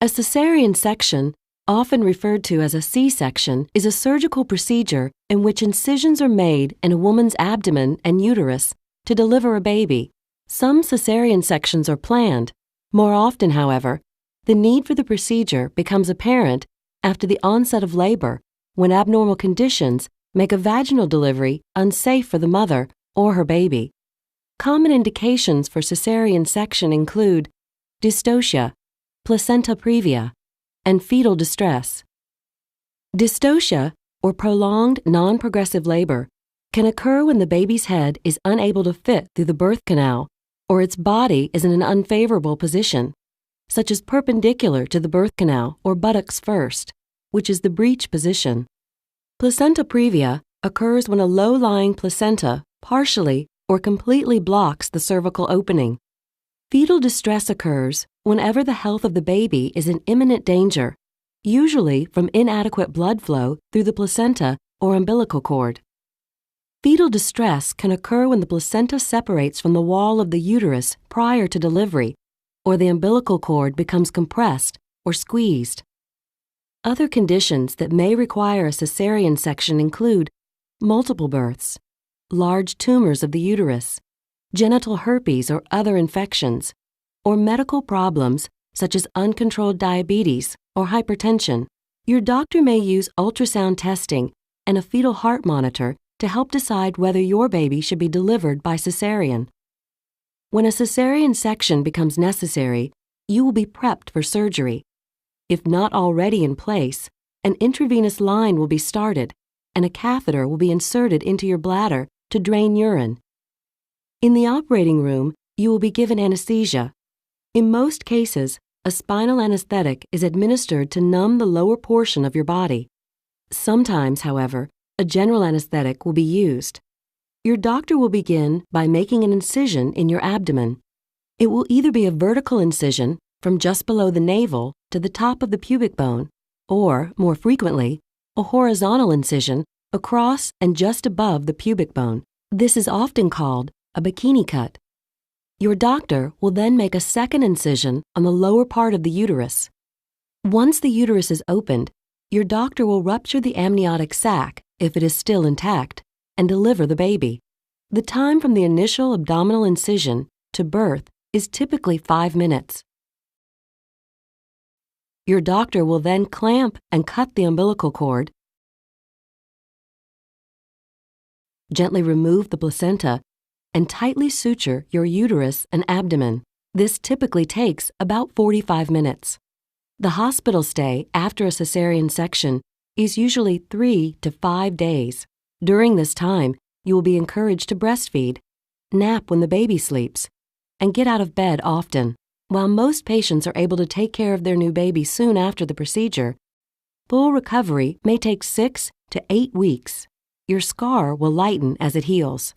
A cesarean section, often referred to as a C-section, is a surgical procedure in which incisions are made in a woman's abdomen and uterus to deliver a baby. Some cesarean sections are planned. More often, however, the need for the procedure becomes apparent after the onset of labor, when abnormal conditions make a vaginal delivery unsafe for the mother or her baby. Common indications for cesarean section include dystocia, placenta previa, and fetal distress. Dystocia, or prolonged non-progressive labor, can occur when the baby's head is unable to fit through the birth canal or its body is in an unfavorable position, such as perpendicular to the birth canal or buttocks first, which is the breech position. Placenta previa occurs when a low-lying placenta partially or completely blocks the cervical opening. Fetal distress occurs whenever the health of the baby is in imminent danger, usually from inadequate blood flow through the placenta or umbilical cord. Fetal distress can occur when the placenta separates from the wall of the uterus prior to delivery, or the umbilical cord becomes compressed or squeezed. Other conditions that may require a cesarean section include multiple births, large tumors of the uterus, genital herpes or other infections, or medical problems such as uncontrolled diabetes or hypertension. Your doctor may use ultrasound testing and a fetal heart monitor to help decide whether your baby should be delivered by cesarean. When a cesarean section becomes necessary, you will be prepped for surgery. If not already in place, an intravenous line will be started and a catheter will be inserted into your bladder to drain urine. In the operating room, you will be given anesthesia. In most cases, a spinal anesthetic is administered to numb the lower portion of your body. Sometimes, however, a general anesthetic will be used. Your doctor will begin by making an incision in your abdomen. It will either be a vertical incision from just below the navel to the top of the pubic bone, or, more frequently, a horizontal incision across and just above the pubic bone. This is often called a bikini cut. Your doctor will then make a second incision on the lower part of the uterus. Once the uterus is opened, your doctor will rupture the amniotic sac, if it is still intact, and deliver the baby. The time from the initial abdominal incision to birth is typically 5 minutes. Your doctor will then clamp and cut the umbilical cord, gently remove the placenta, and tightly suture your uterus and abdomen. This typically takes about 45 minutes. The hospital stay after a cesarean section is usually 3 to 5 days. During this time, you will be encouraged to breastfeed, nap when the baby sleeps, and get out of bed often. While most patients are able to take care of their new baby soon after the procedure, full recovery may take 6 to 8 weeks. Your scar will lighten as it heals.